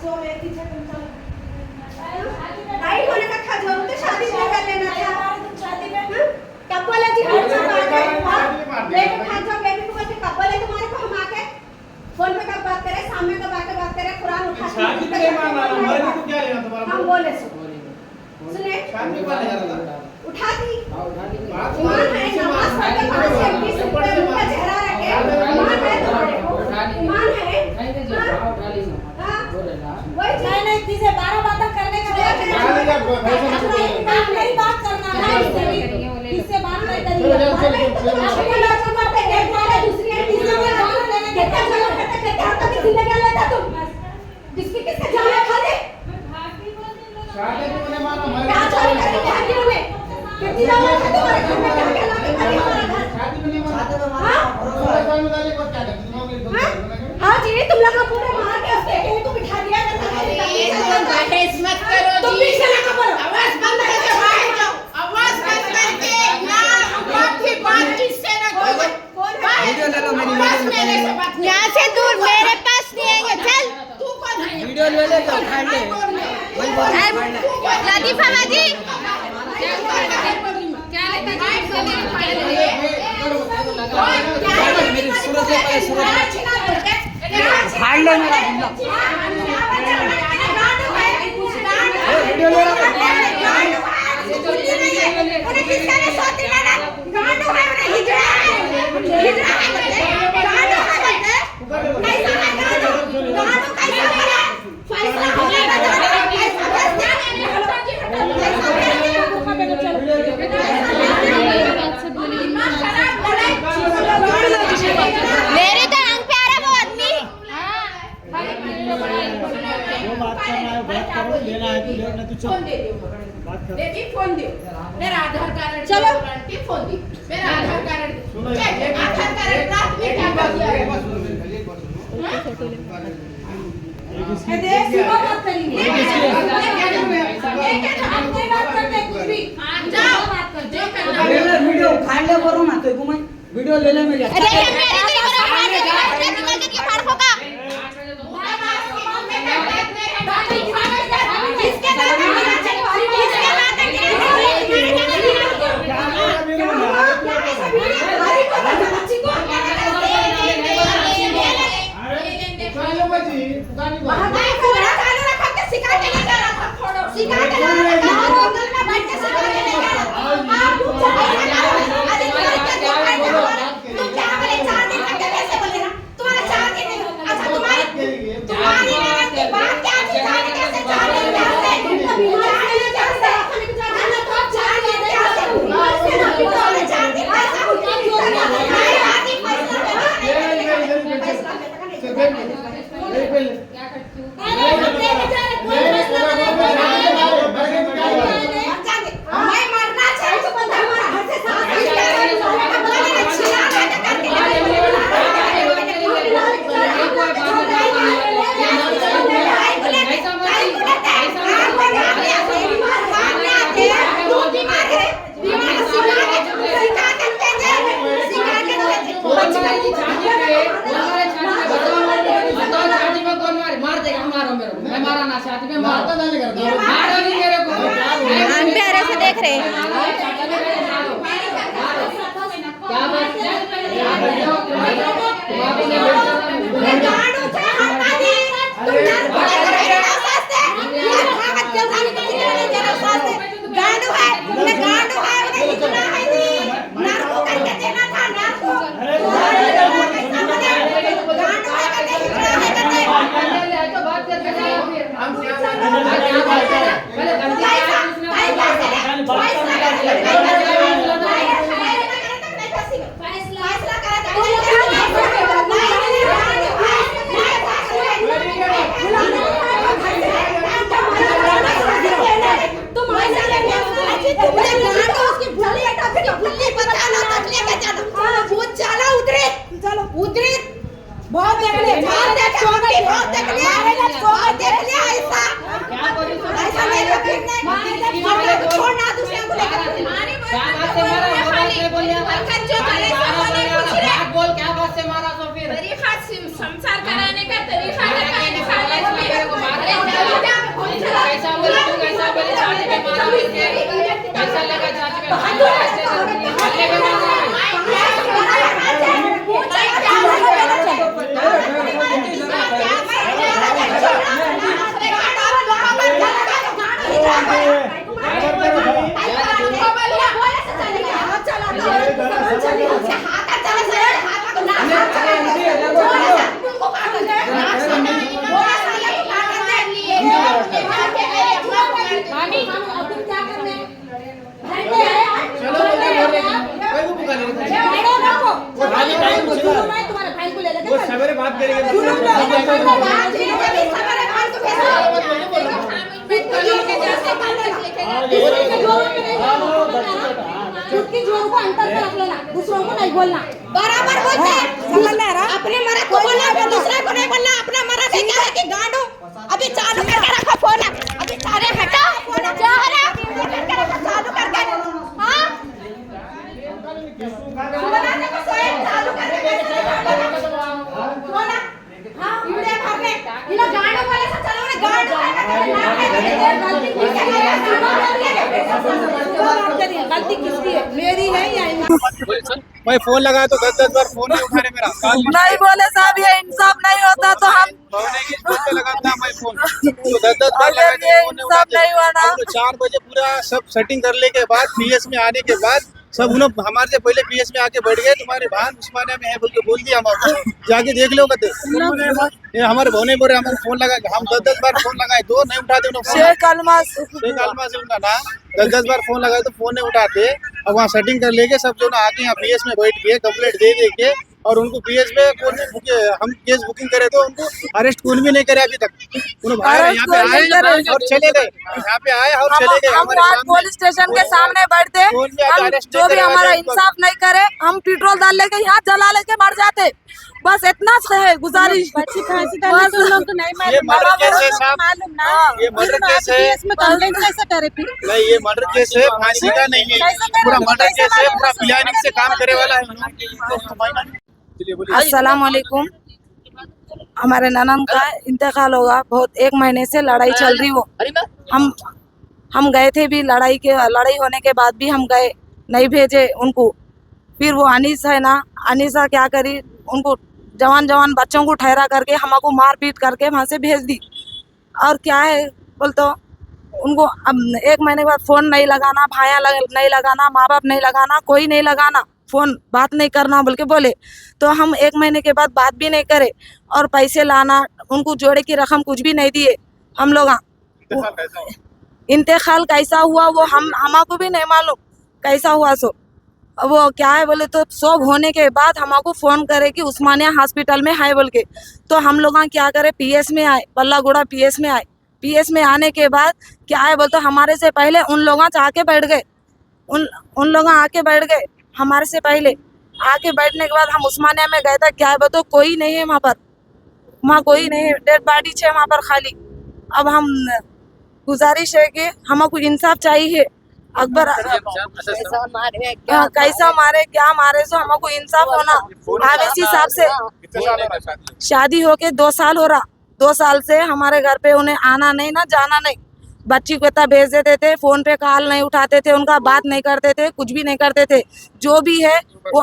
जो व्यक्ति से तुम चलो राइट होने का खा जरूर तो शादी नहीं कर लेना था शादी में कपल है जी लेके खा जाओ बेबी को बोलते कपल है तुम्हारे को हम आके फोन पे कब बात करें सामने कब आके बात करें कुरान उठा शादी पे मारना हमारे को क्या लेना तुम्हारा हम बोले सुने शादी पे लेना उठा दी उठा दी ईमान है नमाज पढ़ के 5 से 20 रुपए मुंह का चेहरा रखे ईमान है तुम्हारे को ईमान है नहीं नहीं जो उठा ली ना बोले ना वही नहीं किसे 12 बातें करने का मेरी बात करना है किससे बात नहीं करिए अपने लाचो करते एक वाले दूसरी है तीसरे में गाना लेने कितना जगह करते करते तो किसी ने क्या लेता तुम किसकी किससे जाने खा दे शादी पे मैंने मारा क्या चोरी करेंगे हाकियों में कितनी जगह है तुम्हारे घर में क्या क्या लाके खड़ी हमारा घर शादी में नहीं मारा शादी में मारा शादी में डाले को क्या करते तुम लोग हां जी तुम लोग पूरे मार के उसके कहीं को बिठा दिया बहस मत करो तुम जी। पीछे लगा बोलो आवाज बंद करके बाहर जाओ। आवाज बंद करके ना बाकी बात किससे ना करो। वीडियो ले लो मेरी आवाज मेरे से बात नहीं। यहाँ से दूर मेरे पास नहीं आएंगे चल तू कौन है? वीडियो ले ले तो फाड़ ले वही बोल लतीफा बाजी मेरी सूरत ले पहले सूरत फाड़ ले मेरा वीडियो ले मेरे तो रंग पे आ रहा वो आदमी बात करना है बात करो लेना है तो लेना तो फोन दे दियो बेबी फोन दियो मेरा आधार कार्ड चलो। आंटी फोन दी मेरा आधार कार्ड सुनो आधार कार्ड रात में क्या कर दिया ए दे सीमा बात करेंगे हम कोई बात करते कुछ भी जाओ बात कर जो ले करना ले वीडियो फाड़ ले बोलो ना तो घुमाई वीडियो ले ले मेरी अरे मेरी तेरी को मार के निकल के फाड़ फोका किसके बात हम प्यारे से देख रहे हैं बहुत देख लिया बहुत देख लिया ऐसा तुम्हारे भाई को ले लेके सवेरे बात करेंगे। दूसरों को नहीं बोलना, बराबर बोलते हैं। अपने मर्द को बोलना, दूसरे को नहीं बोलना। अपना मर्द है क्या है कि गांडू अभी चालू करके रखो फोन, अभी सारे हटाओ फोन, क्या है चालू करके। हाँ बनाने को सोए चालू करके बोला। हाँ वीडियो भरने ये लोग गांडू वाले से चलो रे, गांडू गलती किसकी है, मेरी है या मैं फोन लगाया तो 10 बार फोन नहीं उठा रहे मेरा। नहीं बोले साहब, ये इंसाफ नहीं होता तो हम लगाता मैं फोन तो 10 बार लगा के फोन नहीं उठाते। 4 बजे पूरा सब सेटिंग कर ले के बाद पीएस में आने के बाद सब उन हमारे से पहले पीएस में आके बैठ गए। तुम्हारी बहन उस्मानिया में है बोल के बोल दिया हम आपको, जाके देख लो कहते। ये हमारे बहने बोले हमारे फोन लगा, हम 10 बार फोन लगाए दो नहीं उठाते उन्होंने। शेख अलमास से उनका नाम 10 बार फोन लगाए तो फोन नहीं उठाते। अब वहाँ सेटिंग कर लेके सब जो ना आके यहाँ पीएस में बैठ के कंप्लेंट दे दे के और उनको पीएस में हम केस बुकिंग करे तो उनको अरेस्ट कौन भी नहीं करे अभी तक। उन्होंने यहाँ पे आए और चले गए, यहाँ पे आए और चले गए। हम आज पुलिस स्टेशन के सामने बैठते, हम जो भी हमारा इंसाफ नहीं करे हम पेट्रोल डाल लेके यहाँ जला लेके मर जाते। बस इतना है गुजारिश। ये मर्डर केस है साहब, ये मर्डर केस है। नहीं ये मर्डर केस है, फांसी का नहीं है, पूरा मर्डर केस है, पूरा प्लानिंग से काम करे वाला है। अस्सलाम वालेकुम। हमारे ननद का इंतकाल होगा, बहुत 1 महीने से लड़ाई चल रही। वो हम गए थे भी, लड़ाई होने के बाद भी हम गए, नहीं भेजे उनको। फिर वो अनीस है ना, अनीसा क्या करी, उनको जवान बच्चों को ठहरा करके हमको मार पीट करके वहाँ से भेज दी। और क्या है बोल तो उनको अब 1 महीने के बाद फोन नहीं लगाना, भाया नहीं लगाना, माँ बाप नहीं लगाना, कोई नहीं लगाना फोन, बात नहीं करना बोल के बोले। तो हम 1 महीने के बाद बात भी नहीं करे और पैसे लाना, उनको जोड़े की रकम कुछ भी नहीं दिए हम लोग। इंतकाल कैसा हुआ वो हमको भी नहीं मालूम कैसा हुआ। सो वो क्या है बोले तो सब होने के बाद हमको फ़ोन करे कि उस्मानिया हॉस्पिटल में है बोल के। तो हम लोग क्या करे, पीएस में आए, बल्लागुड़ा पीएस में आए। पीएस में आने के बाद क्या है बोलते हमारे से पहले उन लोग आके बैठ गए, उन लोग आके बैठ गए हमारे से पहले। आके बैठने के बाद हम उस्मानिया में गए थे, क्या है बोलते कोई नहीं है वहाँ पर, वहाँ कोई नहीं है, डेड बॉडी है वहाँ पर खाली। अब हम गुजारिश है कि हमको इंसाफ चाहिए। अकबर कैसा मारे क्या मारे, सो हमको इंसाफ होना। आवेशी साहब से शादी होके 2 साल हो रहा, 2 साल से हमारे घर पे उन्हें आना नहीं ना जाना नहीं। बच्ची को इतना भेज देते थे, फोन पे कॉल नहीं उठाते थे, उनका बात नहीं करते थे, कुछ भी नहीं करते थे। जो भी है वो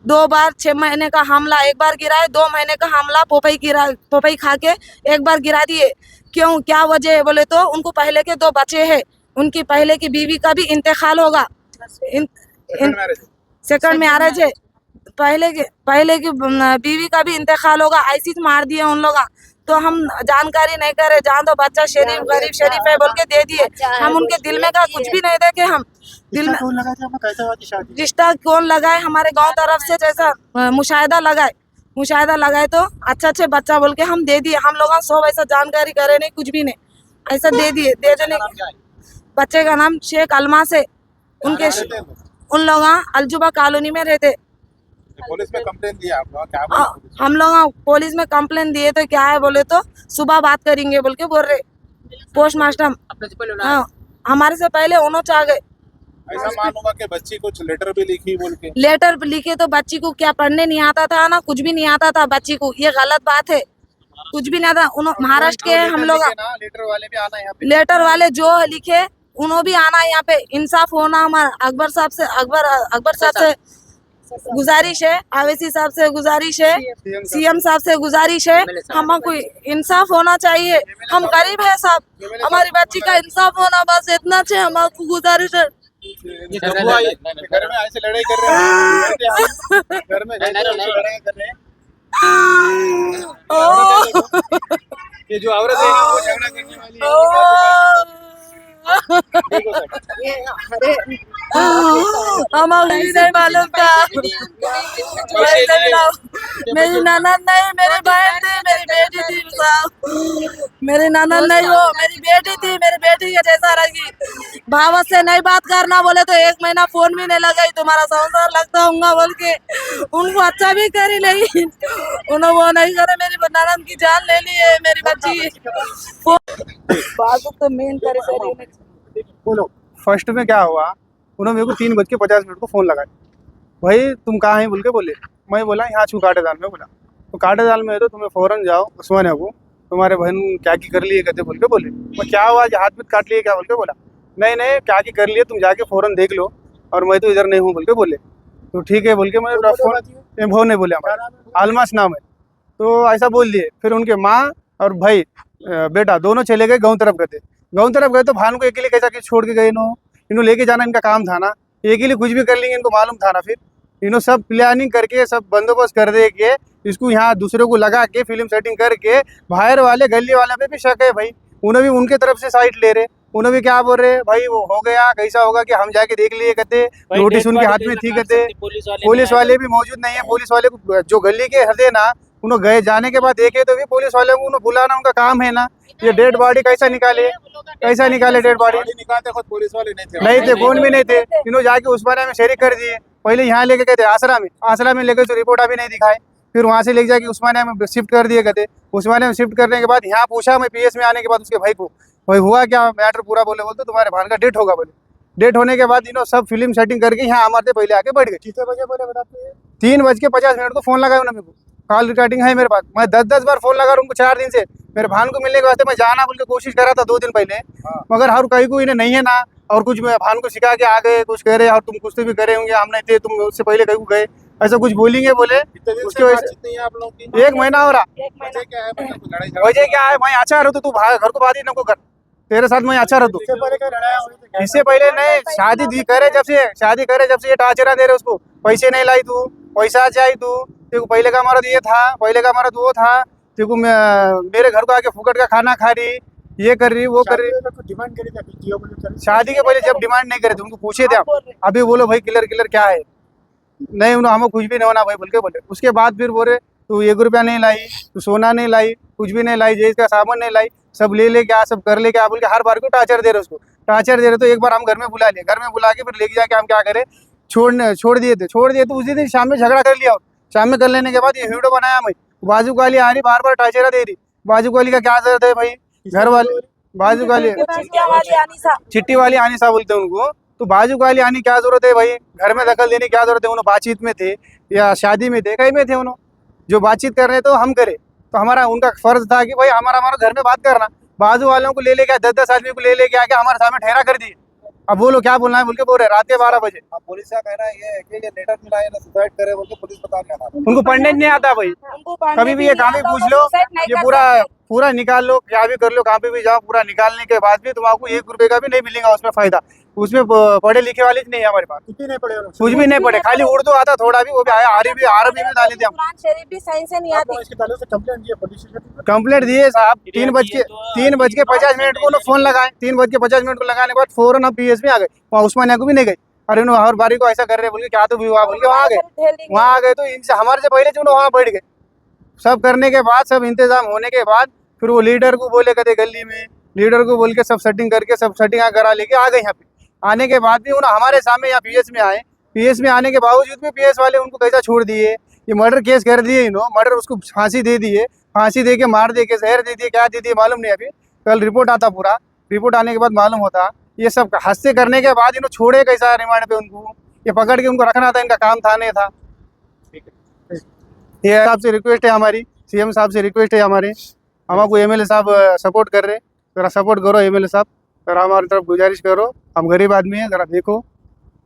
2 बार 6 महीने का हमला 1 बार गिराए, 2 महीने का हमला पोपई खा के 1 बार गिरा दिए। क्यों, क्या वजह है बोले तो उनको पहले के 2 बच्चे हैं, उनकी पहले की बीवी का भी इंतकाल होगा, सेकंड मैरिज है, पहले की बीवी का भी इंतकाल होगा। ऐसी मार दिए उन लोग। तो हम जानकारी नहीं करे, जान दो बच्चा शरीफ गरीब शरीफ है बोल के दे दिए। हम उनके दिल में का कुछ भी नहीं देखे। हम दिल में रिश्ता कौन लगाए, हमारे गांव तरफ से जैसा मुशाहिदा लगाए तो अच्छे बच्चा बोल के हम दे दिए। हम लोग सब ऐसा जानकारी करे नहीं, कुछ भी नहीं, ऐसा दे दिए। दे देने बच्चे का नाम शेख अलमास है, उनके उन लोग अलजुबा कॉलोनी में रहते। पुलिस में कंप्लेंट दिया हम लोग पुलिस में कंप्लेंट दिए तो क्या है बोले तो सुबह बात करेंगे बोल के बोल रहे पोस्ट मास्टर। हाँ, हमारे से पहले उन्होंने आ गए। ऐसा मालूम हुआ कि बच्ची कुछ लेटर भी लिखी बोल के। लेटर लिखे तो बच्ची को क्या पढ़ने नहीं आता था ना, कुछ भी नहीं आता था बच्ची को, ये गलत बात है। कुछ भी नहीं आता। महाराष्ट्र के हम लोग लेटर वाले भी आना यहाँ पे, लेटर वाले जो लिखे उन्होंने भी आना यहाँ पे, इंसाफ होना हमारा अकबर साहब से गुजारिश है, आवेसी साहब से गुजारिश है, सीएम साहब से गुजारिश है, हमको इंसाफ होना चाहिए। हम गरीब है साहब, हमारी बच्ची का इंसाफ होना, बस इतना चाहिए, हमारे गुजारिश है। ये कब हुआ ये? घर में ऐसे लड़ाई कर रहे हैं, घर में लड़ाई कर रहे हैं। ये जो औरत है ना, वो झगड़ा करने वाली है। देखो सर, हमारा नहीं मालूम था। मेरी ननद नहीं, मेरी बहन थी, मेरी बेटी थी साहब। मेरी ननद नहीं, वो मेरी बेटी थी, मेरी बेटी के जैसा रही। भावत से नहीं बात करना बोले तो 1 महीना फोन भी नहीं लगाई, तुम्हारा संसार लगता होगा बोल के उनको अच्छा भी करी, लेकिन उन्होंने वो नहीं करे। मेरी ननद की जान ले ली है, मेरी बच्ची बात तो मेन करे। बोलो फर्स्ट में क्या हुआ, उन्होंने मेरे को 3:50 को फ़ोन लगाया, भाई तुम कहाँ हैं बोल के बोले। मैं बोला यहाँ छू काटेदाल में। बोला तो काटेदाल में है तो तुम्हें फ़ौरन जाओ उस्मानिया को, तुम्हारे बहन क्या की कर लिए कहते बोल के बोले। मैं क्या हुआ, हाथ में काट लिए क्या बोल के बोला। नहीं नहीं क्या की कर लिए, तुम जाके फ़ौरन देख लो, और मैं तो इधर नहीं हूँ बोल के बोले। तो ठीक है बोल के मैं फ़ोन भाव नहीं बोले, हमारा आलमास नाम है। तो ऐसा बोल दिए। फिर उनके माँ और भाई बेटा दोनों चले गए गाँव तरफ गए। तो भान को अकेले कैसा कि छोड़ के गए इन्हों लेके जाना इनका काम था ना, अकेले कुछ भी कर लेंगे इनको मालूम था ना। फिर इन्हों सब प्लानिंग करके सब बंदोबस्त कर दे के इसको यहाँ दूसरे को लगा के फिल्म सेटिंग करके बाहर वाले गली वाले पे भी शक है भाई, उन्हें भी उनके तरफ से साइड ले रहे। उन्हें भी क्या बोल रहे भाई वो हो गया कैसा होगा कि हम जाके देख लिए कहते, नोटिस उनके हाथ में थी कहते। पुलिस वाले भी मौजूद नहीं है। पुलिस वाले को जो गली के हृदय ना उन्होंने गए, जाने के बाद देखे तो भी पुलिस वाले को उन्हें बुलाना उनका काम है ना। ये डेड बॉडी कैसा निकाले डेड बॉडी निकालते खुद पुलिस वाले नहीं थे, कौन भी नहीं थे। इन्होंने जाके उस बारे में शरीक कर दिए। पहले यहाँ लेके गए थे आसरा में लेके तो रिपोर्ट अभी नहीं दिखाए। फिर वहाँ से लेके जाके उस्मानिया में शिफ्ट कर दिए कहते। उस्मानिया में शिफ्ट करने के बाद यहाँ पूछा मैं पीएस में आने के बाद उसके भाई को, भाई हुआ क्या मैटर पूरा बोलते तुम्हारे भान का डेट होगा बोले। डेट होने के बाद इन्होंने सब फिल्म सेटिंग करके यहाँ हमारे पहले आके बैठ गए। कितने बजे बोले बताते? 3:50 को फ़ोन लगाया उन्होंने मेरे को, कॉल रिकॉर्डिंग है मेरे पास। मैं 10 बार फ़ोन लगा उनको 4 दिन से। मेरे भान को मिलने के वास्ते मैं जाना बोल के कोशिश करा था 2 दिन पहले, मगर हर कहीं को इन्हें नहीं है ना। और कुछ मैं भान को सिखा के आ गए, कुछ कह रहे और तुम कुछ तो भी करे होंगे, हम नहीं थे, तुम उससे पहले कहीं को गए, ऐसा कुछ बोलेंगे बोले। उसके वजह से आप लोग की 1 महीना हो रहा। वजह क्या है? मतलब लड़ाई वजह क्या है भाई, अच्छा रहो तो तू घर को बात ही न को कर, तेरे साथ मैं अच्छा रहूँ। इससे पहले नहीं, शादी करे जब से ये टाचरा दे रहे उसको, पैसे नहीं लाई तू, पैसा चाहिए तू, तेको पहले का मर्द ये था, पहले का मर्द वो था, तेको मेरे घर को आके फुकट का खाना खा रही, ये कर रही वो कर रही। डिमांड करी थी शादी के पहले जब डिमांड नहीं करे थे उनको पूछे थे हम, अभी बोलो भाई किलर क्या है, नहीं उन्होंने हमें कुछ भी नहीं होना भाई बोल के बोले। उसके बाद फिर बोले तू 1 रुपया नहीं लाई, तू सोना नहीं लाई, कुछ भी नहीं लाई, जेज का सामान नहीं लाई, सब ले क्या सब कर ले क्या बोल के हर बार को टार्चर दे रहे उसको। टार्चर दे रहे तो एक बार हम घर में बुला लिए, घर में बुला के फिर लेके जाके हम क्या करें छोड़ दिए थे। तो उसी दिन शाम में झगड़ा कर लिया, और शाम में कर लेने के बाद ये वीडियो बनाया मैं, बाजू वाली आ रही बार बार टार्चर दे रही। बाजू वाली का क्या जरूरत है भाई, घर वाले बाजू वाली चिट्टी वाली आनी सा बोलते हैं उनको, तो बाजू वाली आनी क्या जरूरत है भाई, घर में दखल देने की क्या जरूरत है। उन्होंने बातचीत में थे या शादी में थे, कहीं में थे, उन्होंने जो बातचीत कर रहे तो हम करे, तो हमारा उनका फर्ज था कि भाई हमारा घर में बात करना। बाजू वालों को ले लेके 10 आदमी को ले लेके आके हमारे सामने ठहरा कर दिए। अब बोलो क्या बोलना है बोल के बोल रहे रात के 12 बजे। अब पुलिस का कहना है ये कि ये लेटर मिला है ना सुसाइड करे बोल के पुलिस बता रहा है। उनको पढ़ने नहीं आता भाई, कभी भी ये कहाँ भी पूछ लो, ये पूरा निकाल लो, क्या भी कर लो, कहाँ पे भी जाओ, पूरा निकालने के बाद भी तुमको 1 रुपए का भी नहीं मिलेगा उसमें फायदा। उसमें पढ़े लिखे वाले नहीं है हमारे पास, कितने नहीं पढ़े, कुछ भी नहीं पढ़े, खाली उर्दू आता थोड़ा भी, वो भी आया अरबी में डाले थे हम। कंप्लेंट दिए साहब 3:50 को फोन लगाए, 3:50 को लगाने के बाद फौरन हम पीएस में आ गए, वहाँ उस्मानिया को भी नहीं गए। अरे उन्होंने हर बारी को ऐसा कर रहे बोल के क्या तो भी हुआ बोल के वहाँ आ गए तो इनसे हमारे से पहले जो वहाँ बैठ गए। सब करने के बाद, सब इंतजाम होने के बाद फिर वो लीडर को बोले कहते गली में, लीडर को बोल के सब सेटिंग करके सब सेटिंग करा लेके आ गए। यहाँ पे आने के बाद भी उन्होंने हमारे सामने यहाँ पीएस में आए, पीएस में आने के बावजूद भी पीएस वाले उनको कैसा छोड़ दिए, ये मर्डर केस कर दिए इन्होंने, मर्डर उसको फांसी दे दिए, फांसी दे के मार दे के जहर दे दिए, क्या दे दिए मालूम नहीं। अभी कल रिपोर्ट आता, पूरा रिपोर्ट आने के बाद मालूम होता। ये सब हादसे करने के बाद इन्होंने छोड़े कैसा रिमांड पे उनको, ये पकड़ के उनको रखना था, इनका काम था नहीं था। ये साहब से रिक्वेस्ट है हमारी, सीएम साहब से रिक्वेस्ट है हमारे, हमको एमएलए साहब सपोर्ट कर रहे, जरा सपोर्ट करो एमएलए साहब। जरा हमारी तरफ गुजारिश करो, हम गरीब आदमी हैं, जरा देखो।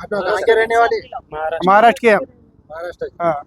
आप कहाँ के रहने वाले? महाराष्ट्र के हम। महाराष्ट्र। हाँ।